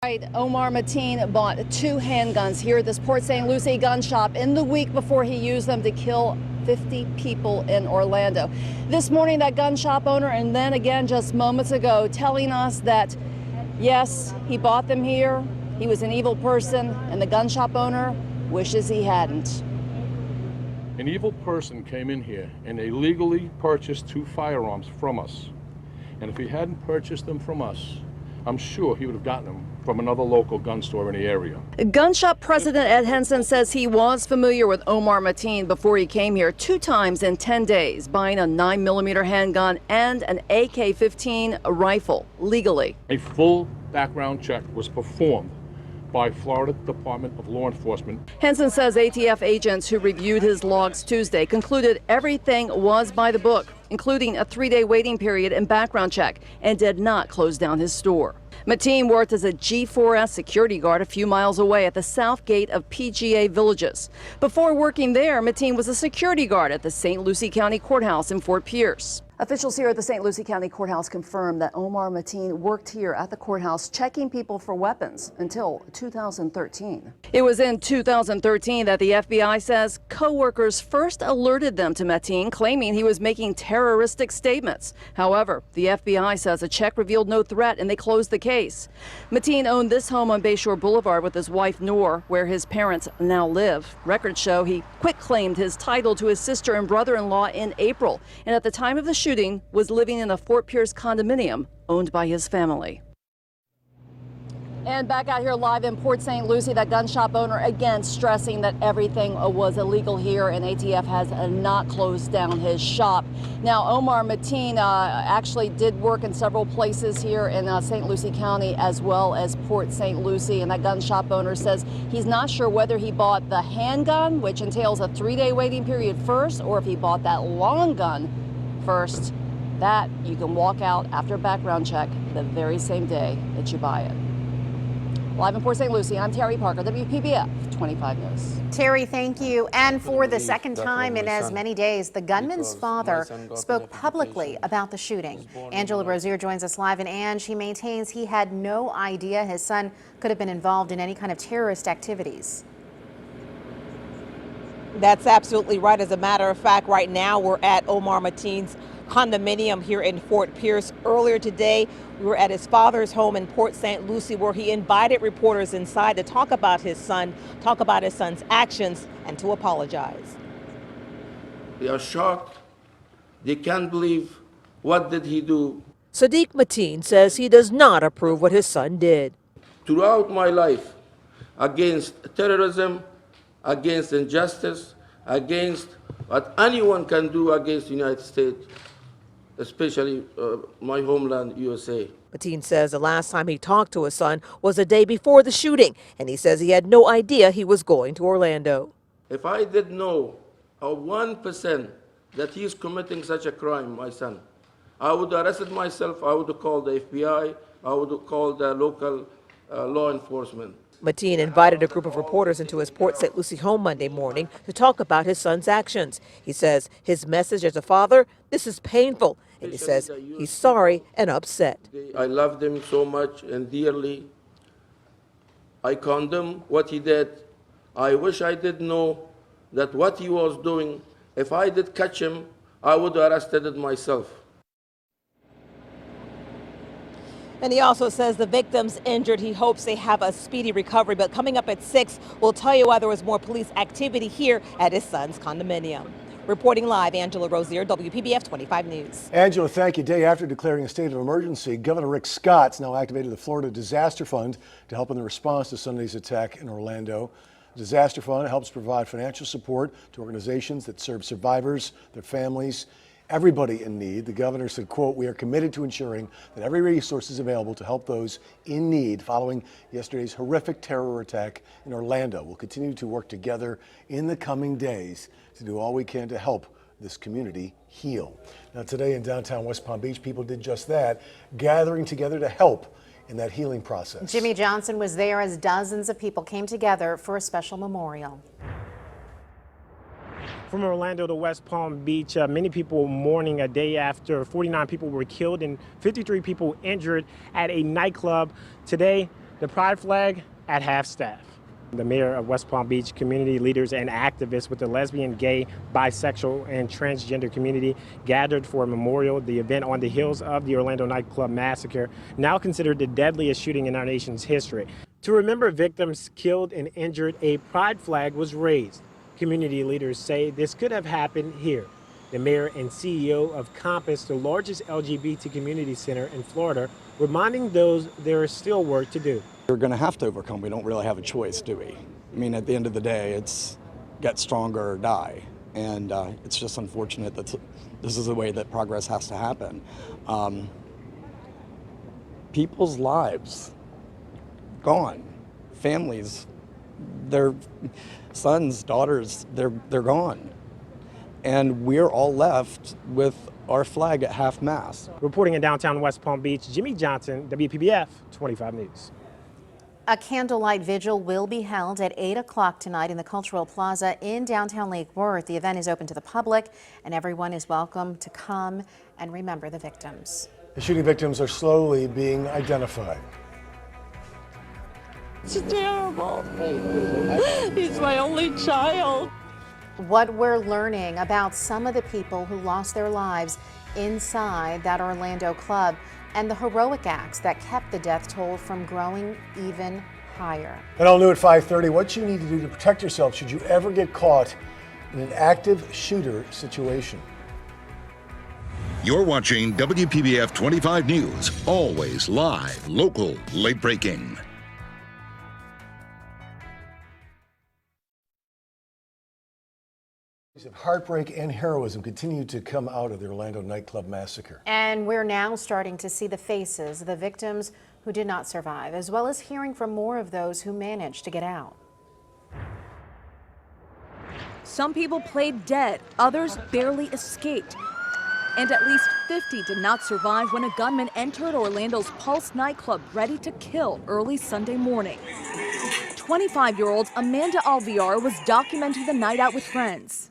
Right, Omar Mateen bought 2 handguns here at this Port St. Lucie gun shop in the week before he used them to kill 50 people in Orlando. This morning, that gun shop owner, and then again just moments ago, telling us that, yes, he bought them here, he was an evil person, and the gun shop owner wishes he hadn't. An evil person came in here and illegally purchased 2 firearms from us. And if he hadn't purchased them from us, I'm sure he would have gotten them from another local gun store in the area. Gun shop president Ed Henson says he was familiar with Omar Mateen before he came here 2 times in 10 days, buying a 9mm handgun and an AK-15 rifle legally. A full background check was performed by Florida Department of Law Enforcement. Henson says ATF agents who reviewed his logs Tuesday concluded everything was by the book, including a 3-day waiting period and background check, and did not close down his store. Mateen worked as a G4S security guard a few miles away at the south gate of PGA Villages. Before working there, Mateen was a security guard at the St. Lucie County Courthouse in Fort Pierce. Officials here at the St. Lucie County Courthouse confirmed that Omar Mateen worked here at the courthouse checking people for weapons until 2013. It was in 2013 that the FBI says co-workers first alerted them to Mateen, claiming he was making terroristic statements. However, the FBI says a check revealed no threat and they closed the case. Mateen owned this home on Bayshore Boulevard with his wife Noor, where his parents now live. Records show he quitclaimed his title to his sister and brother-in-law in April, and at the time of the shooting was living in a Fort Pierce condominium owned by his family. And back out here live in Port St. Lucie, that gun shop owner again stressing that everything was illegal here and ATF has not closed down his shop. Now, Omar Mateen actually did work in several places here in St. Lucie County as well as Port St. Lucie, and that gun shop owner says he's not sure whether he bought the handgun, which entails a 3-day waiting period first, or if he bought that long gun first. That you can walk out after a background check the very same day that you buy it. Live in Port St. Lucie, I'm Terry Parker, WPBF 25 News. Terry, thank you. And for the second time in as many days, the gunman's father spoke publicly about the shooting. Angela Rozier joins us live, and Ange, he maintains he had no idea his son could have been involved in any kind of terrorist activities. That's absolutely right. As a matter of fact, right now we're at Omar Mateen's condominium here in Fort Pierce. Earlier today, we were at his father's home in Port St. Lucie, where he invited reporters inside to talk about his son, talk about his son's actions, and to apologize. They are shocked. They can't believe what did he do. Sadiq Mateen says he does not approve what his son did. Throughout my life, against terrorism, against injustice, against what anyone can do against the United States, especially my homeland, USA. Mateen says the last time he talked to his son was the day before the shooting, and he says he had no idea he was going to Orlando. If I did know 1% that he is committing such a crime, my son, I would have arrested myself, I would have called the FBI, I would have called the local law enforcement. Mateen invited a group of reporters into his Port St. Lucie home Monday morning to talk about his son's actions. He says his message as a father, this is painful, and he says he's sorry and upset. I loved him so much and dearly. I condemn what he did. I wish I did know that what he was doing, if I did catch him, I would have arrested him myself. And he also says the victims injured, he hopes they have a speedy recovery. But coming up at 6, we'll tell you why there was more police activity here at his son's condominium. Reporting live, Angela Rozier, WPBF 25 News. Angela, thank you. Day after declaring a state of emergency, Governor Rick Scott's now activated the Florida Disaster Fund to help in the response to Sunday's attack in Orlando. The Disaster Fund helps provide financial support to organizations that serve survivors, their families, everybody in need. The governor said, quote, "We are committed to ensuring that every resource is available to help those in need following yesterday's horrific terror attack in Orlando. We'll continue to work together in the coming days to do all we can to help this community heal." Now today in downtown West Palm Beach, people did just that, gathering together to help in that healing process. Jimmy Johnson was there as dozens of people came together for a special memorial. From Orlando to West Palm Beach, many people mourning a day after 49 people were killed and 53 people injured at a nightclub. Today, The pride flag at half-staff. The mayor of West Palm Beach, community leaders and activists with the lesbian, gay, bisexual, and transgender community gathered for a memorial. The event on the heels of the Orlando nightclub massacre, now considered the deadliest shooting in our nation's history. To remember victims killed and injured, a pride flag was raised. Community leaders say this could have happened here. The mayor and CEO of Compass, the largest LGBT community center in Florida, reminding those there is still work to do. We're going to have to overcome. We don't really have a choice, do we? I mean, at the end of the day, it's get stronger or die. And it's just unfortunate that this is the way that progress has to happen. People's lives gone. Families, their sons, daughters, they're gone. And we're all left with our flag at half-mast. Reporting in downtown West Palm Beach, Jimmy Johnson, WPBF 25 News. A candlelight vigil will be held at 8 o'clock tonight in the Cultural Plaza in downtown Lake Worth. The event is open to the public, and everyone is welcome to come and remember the victims. The shooting victims are slowly being identified. It's terrible. He's my only child. What we're learning about some of the people who lost their lives inside that Orlando club and the heroic acts that kept the death toll from growing even higher. And all new at 5:30, what you need to do to protect yourself should you ever get caught in an active shooter situation. You're watching WPBF 25 News, always live, local, late breaking. Of heartbreak and heroism continue to come out of the Orlando nightclub massacre. And we're now starting to see the faces of the victims who did not survive, as well as hearing from more of those who managed to get out. Some people played dead, others barely escaped. And at least 50 did not survive when a gunman entered Orlando's Pulse nightclub ready to kill early Sunday morning. 25-year-old Amanda Alvear was documenting the night out with friends.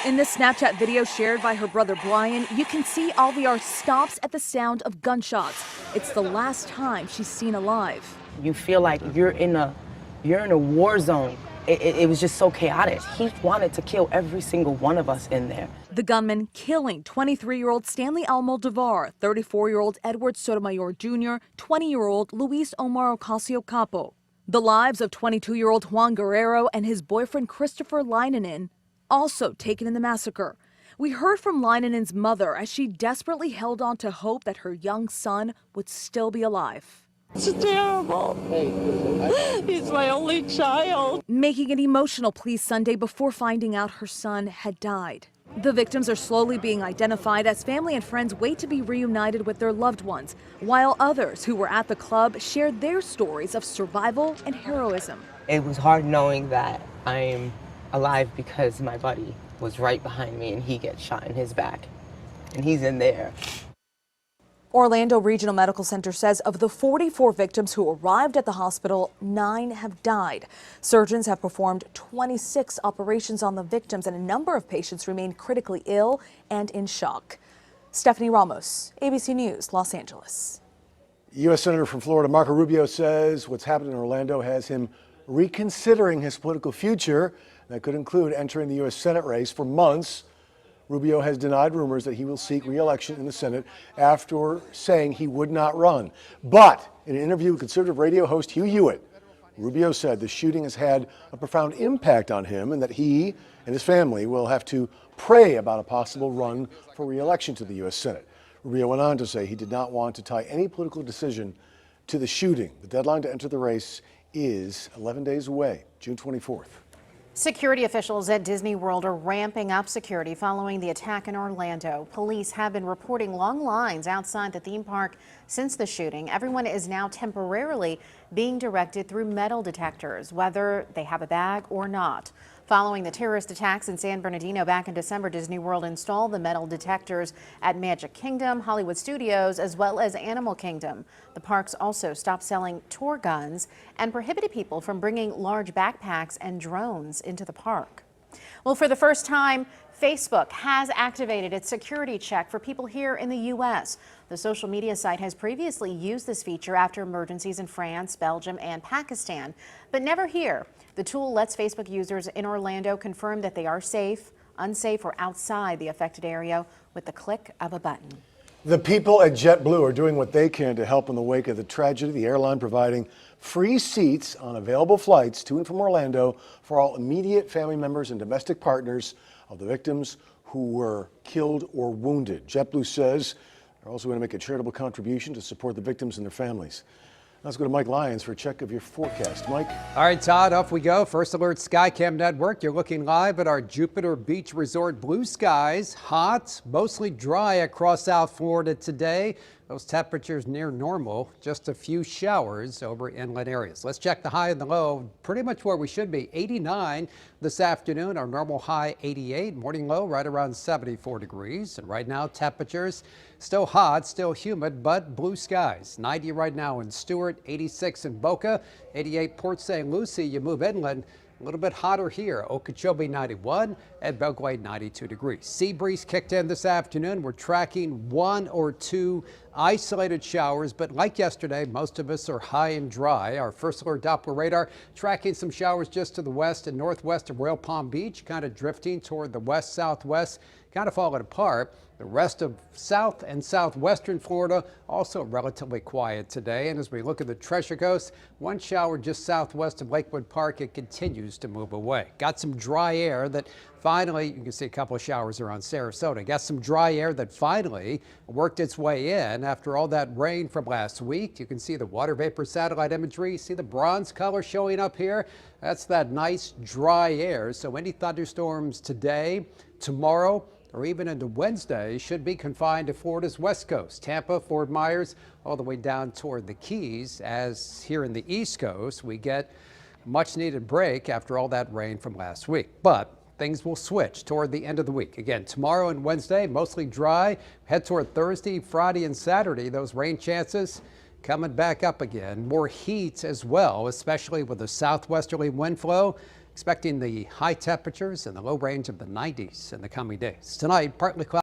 In this Snapchat video shared by her brother Brian, you can see Alvear stops at the sound of gunshots. It's the last time she's seen alive. You feel like you're in a war zone. It was just so chaotic. He wanted to kill every single one of us in there. The gunman killing 23-year-old Stanley Almodovar, 34-year-old Edward Sotomayor Jr., 20-year-old Luis Omar Ocasio-Capo. The lives of 22-year-old Juan Guerrero and his boyfriend Christopher Leinenen, also taken in the massacre. We heard from Leinenen's mother as she desperately held on to hope that her young son would still be alive. It's terrible. He's my only child. Making an emotional plea Sunday before finding out her son had died. The victims are slowly being identified as family and friends wait to be reunited with their loved ones, while others who were at the club shared their stories of survival and heroism. It was hard knowing that I'm alive because my buddy was right behind me and he gets shot in his back, and he's in there. Orlando Regional Medical Center says of the 44 victims who arrived at the hospital, 9 have died. Surgeons have performed 26 operations on the victims, and a number of patients remain critically ill and in shock. Stephanie Ramos, ABC News, Los Angeles. U.S. Senator from Florida Marco Rubio says what's happened in Orlando has him reconsidering his political future. That could include entering the U.S. Senate race. For months, Rubio has denied rumors that he will seek re-election in the Senate after saying he would not run. But in an interview with conservative radio host Hugh Hewitt, Rubio said the shooting has had a profound impact on him and that he and his family will have to pray about a possible run for re-election to the U.S. Senate. Rubio went on to say he did not want to tie any political decision to the shooting. The deadline to enter the race is 11 days away, June 24th. Security officials at Disney World are ramping up security following the attack in Orlando. Police have been reporting long lines outside the theme park since the shooting. Everyone is now temporarily being directed through metal detectors, whether they have a bag or not. Following the terrorist attacks in San Bernardino back in December, Disney World installed the metal detectors at Magic Kingdom, Hollywood Studios, as well as Animal Kingdom. The parks also stopped selling tour guns and prohibited people from bringing large backpacks and drones into the park. Well, for the first time, Facebook has activated its security check for people here in the U.S. The social media site has previously used this feature after emergencies in France, Belgium, and Pakistan, but never here. The tool lets Facebook users in Orlando confirm that they are safe, unsafe, or outside the affected area with the click of a button. The people at JetBlue are doing what they can to help in the wake of the tragedy. The airline providing free seats on available flights to and from Orlando for all immediate family members and domestic partners of the victims who were killed or wounded. JetBlue says they're also going to make a charitable contribution to support the victims and their families. Let's go to Mike Lyons for a check of your forecast. Mike? All right, Todd, off we go. First Alert Skycam Network. You're looking live at our Jupiter Beach Resort. Blue skies, hot, mostly dry across South Florida today. Those temperatures near normal, just a few showers over inland areas. Let's check the high and the low, pretty much where we should be. 89 this afternoon, our normal high 88, morning low right around 74 degrees. And right now temperatures still hot, still humid, but blue skies. 90 right now in Stewart, 86 in Boca, 88 Port St. Lucie. You move inland, a little bit hotter here. Okeechobee 91 and Belgrade 92 degrees. Sea breeze kicked in this afternoon. We're tracking 1 or 2 isolated showers, but like yesterday, most of us are high and dry. Our First Alert Doppler radar tracking some showers just to the west and northwest of Royal Palm Beach, kind of drifting toward the west southwest, kind of falling apart. The rest of south and southwestern Florida also relatively quiet today. And as we look at the Treasure Coast, one shower just southwest of Lakewood Park, it continues to move away. Got some dry air that finally, you can see a couple of showers around Sarasota. Got some dry air that finally worked its way in after all that rain from last week. You can see the water vapor satellite imagery. See the bronze color showing up here? That's that nice dry air. So any thunderstorms today, tomorrow, or even into Wednesday should be confined to Florida's west coast, Tampa, Fort Myers, all the way down toward the Keys. As here in the East Coast, we get a much needed break after all that rain from last week. But things will switch toward the end of the week. Again, tomorrow and Wednesday, mostly dry. Head toward Thursday, Friday, and Saturday, those rain chances coming back up again. More heat as well, especially with the southwesterly wind flow. Expecting the high temperatures in the low range of the 90s in the coming days. Tonight, partly cloudy.